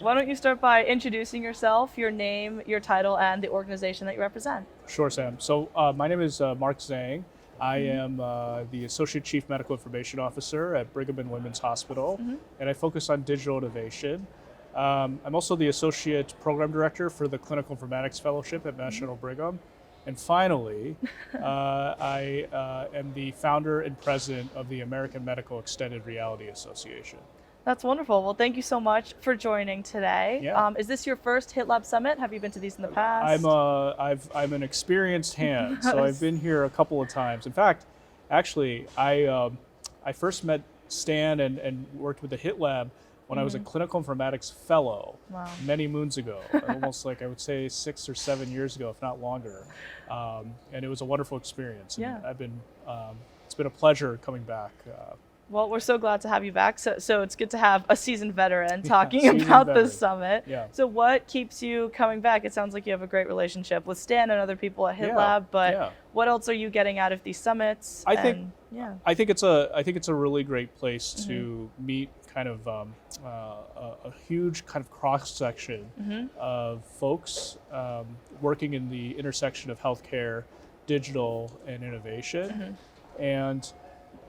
why don't you start by introducing yourself, your name, your title, and the organization that you represent? Sure, Sam. So my name is Mark Zhang. I am the Associate Chief Medical Information Officer at Brigham and Women's Hospital, and I focus on digital innovation. I'm also the Associate Program Director for the Clinical Informatics Fellowship at National Brigham. And finally, I am the founder and president of the American Medical Extended Reality Association. That's wonderful. Well, thank you so much for joining today. Yeah. Is this your first HITLAB Summit? Have you been to these in the past? I'm an experienced hand, so I've been here a couple of times. In fact, actually, I first met Stan and worked with the HITLAB when I was a clinical informatics fellow many moons ago, almost like I would say 6 or 7 years ago, if not longer. And it was a wonderful experience. And it's been a pleasure coming back. Well, we're so glad to have you back. So it's good to have a seasoned veteran talking about this summit. Yeah. So what keeps you coming back? It sounds like you have a great relationship with Stan and other people at HITLAB, but what else are you getting out of these summits? I think it's a really great place to meet kind of a huge kind of cross section of folks working in the intersection of healthcare, digital, and innovation. And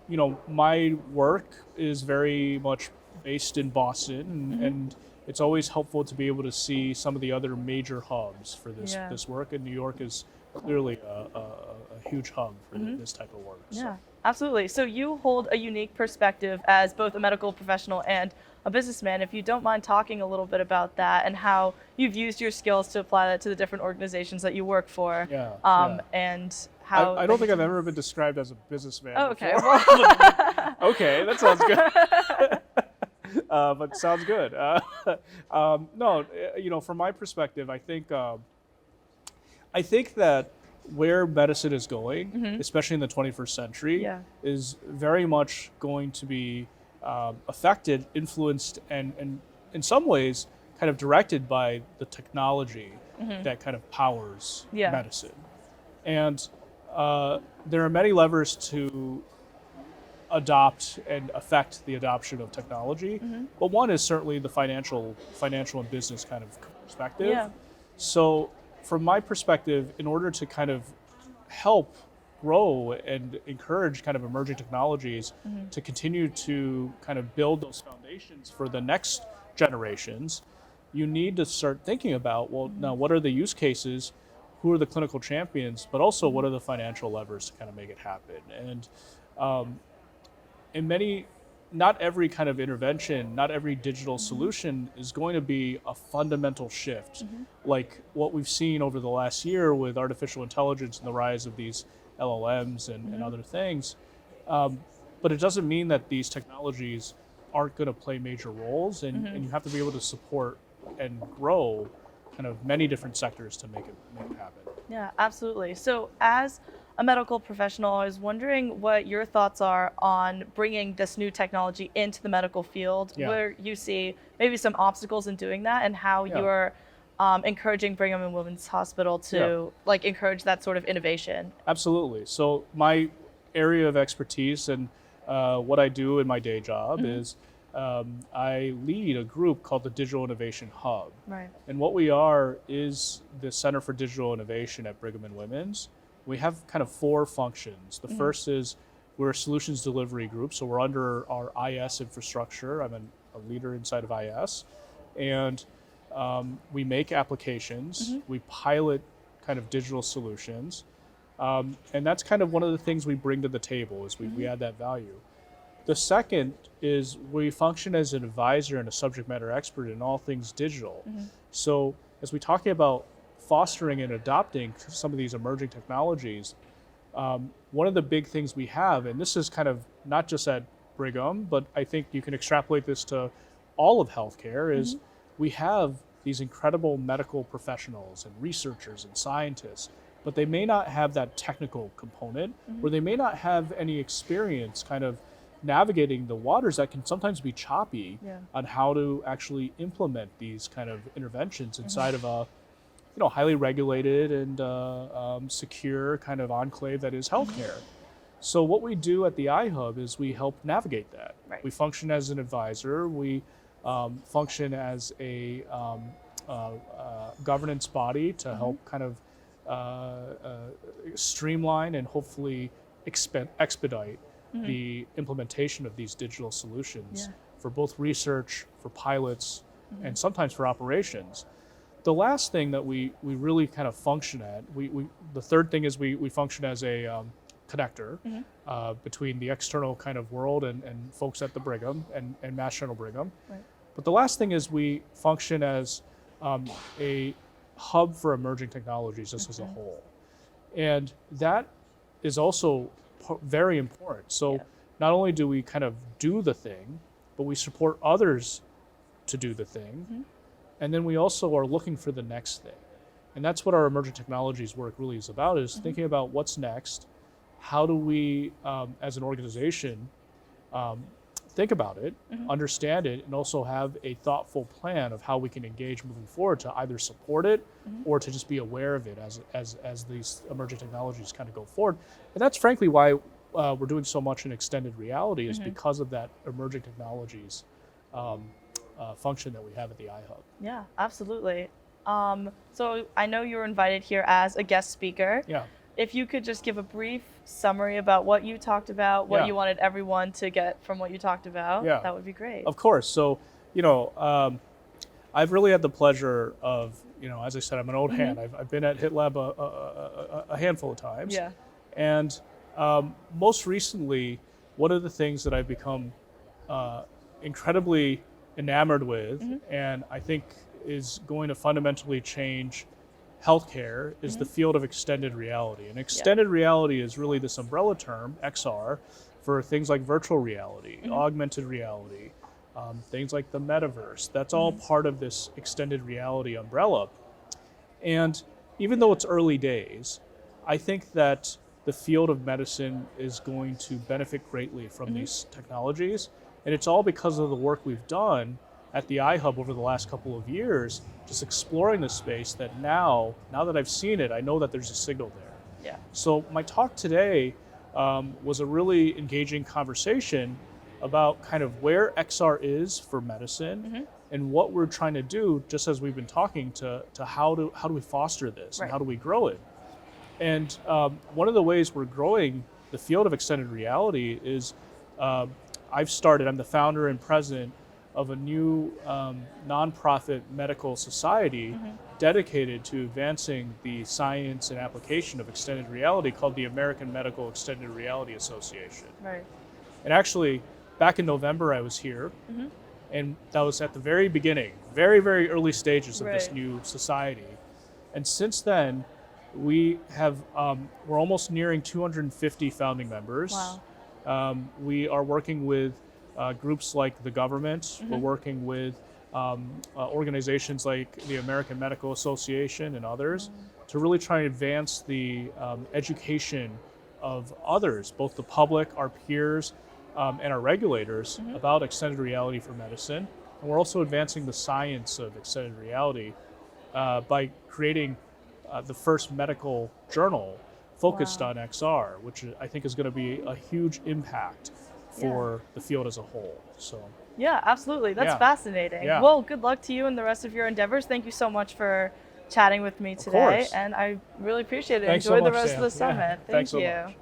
you know, my work is very much based in Boston, and it's always helpful to be able to see some of the other major hubs for this work. And New York is clearly a huge hub for this type of work. Yeah, absolutely. So you hold a unique perspective as both a medical professional and a businessman. If you don't mind talking a little bit about that and how you've used your skills to apply that to the different organizations that you work for, and how I don't think I've ever been described as a businessman. Oh, okay. Okay, that sounds good. But sounds good. No, you know, from my perspective, I think that where medicine is going, especially in the 21st century, is very much going to be affected, influenced, and in some ways kind of directed by the technology that kind of powers medicine. And there are many levers to adopt and affect the adoption of technology, but one is certainly the financial and business kind of perspective. Yeah. So from my perspective, in order to kind of help grow and encourage kind of emerging technologies to continue to kind of build those foundations for the next generations, you need to start thinking about, well, now what are the use cases? Who are the clinical champions, but also what are the financial levers to kind of make it happen? And not every kind of intervention, not every digital solution is going to be a fundamental shift, like what we've seen over the last year with artificial intelligence and the rise of these LLMs and other things. But it doesn't mean that these technologies aren't going to play major roles, and you have to be able to support and grow kind of many different sectors to make it happen. Yeah, absolutely. So as a medical professional, I was wondering what your thoughts are on bringing this new technology into the medical field, where you see maybe some obstacles in doing that, and how you're encouraging Brigham and Women's Hospital to like encourage that sort of innovation. Absolutely. So my area of expertise and what I do in my day job is I lead a group called the Digital Innovation Hub. Right. And what we are is the Center for Digital Innovation at Brigham and Women's. We have kind of 4 functions. The first is we're a solutions delivery group, so we're under our IS infrastructure. I'm a leader inside of IS. And we make applications, we pilot kind of digital solutions. And that's kind of one of the things we bring to the table is we add that value. The second is we function as an advisor and a subject matter expert in all things digital. So as we talk about fostering and adopting some of these emerging technologies, one of the big things we have, and this is kind of not just at Brigham, but I think you can extrapolate this to all of healthcare, is we have these incredible medical professionals and researchers and scientists, but they may not have that technical component, or they may not have any experience kind of navigating the waters that can sometimes be choppy on how to actually implement these kind of interventions inside of a highly regulated and secure kind of enclave that is healthcare. So what we do at the iHub is we help navigate that. Right. We function as an advisor. We function as a governance body to help kind of streamline and hopefully expedite the implementation of these digital solutions for both research, for pilots, and sometimes for operations. The last thing that we really kind of function at, the third thing is we function as a connector between the external kind of world and folks at the Brigham and Mass General Brigham. Right. But the last thing is we function as a hub for emerging technologies just as a whole. And that is also very important. So not only do we kind of do the thing, but we support others to do the thing. And then we also are looking for the next thing. And that's what our emerging technologies work really is about, is thinking about what's next. How do we, as an organization, think about it, understand it, and also have a thoughtful plan of how we can engage moving forward to either support it or to just be aware of it as these emerging technologies kind of go forward. And that's frankly why we're doing so much in extended reality, is because of that emerging technologies function that we have at the iHub. Yeah, absolutely. So I know you were invited here as a guest speaker. Yeah. If you could just give a brief summary about what you talked about, what you wanted everyone to get from what you talked about, that would be great. Of course. So, I've really had the pleasure of, as I said, I'm an old hand. I've been at HITLAB a handful of times. Yeah. And most recently, one of the things that I've become incredibly enamored with, and I think is going to fundamentally change healthcare, is the field of extended reality. And extended reality is really this umbrella term, XR, for things like virtual reality, augmented reality, things like the metaverse. That's all part of this extended reality umbrella. And even though it's early days, I think that the field of medicine is going to benefit greatly from these technologies. And it's all because of the work we've done at the iHub over the last couple of years, just exploring the space, that now that I've seen it, I know that there's a signal there. Yeah. So my talk today was a really engaging conversation about kind of where XR is for medicine and what we're trying to do, just as we've been talking, to how do we foster this and how do we grow it. And one of the ways we're growing the field of extended reality is I'm the founder and president of a new nonprofit medical society dedicated to advancing the science and application of extended reality, called the American Medical Extended Reality Association. Right. And actually, back in November, I was here, and that was at the very beginning, very, very early stages of this new society. And since then, we're almost nearing 250 founding members. Wow. We are working with groups like the government. We're working with organizations like the American Medical Association and others to really try and advance the education of others, both the public, our peers, and our regulators about extended reality for medicine. And we're also advancing the science of extended reality by creating the first medical journal focused on XR, which I think is going to be a huge impact for the field as a whole. So yeah, absolutely. That's fascinating. Yeah. Well, good luck to you and the rest of your endeavors. Thank you so much for chatting with me today. And I really appreciate it. Thanks Enjoy so much, the rest Sam. of the summit. Thanks so you. Much.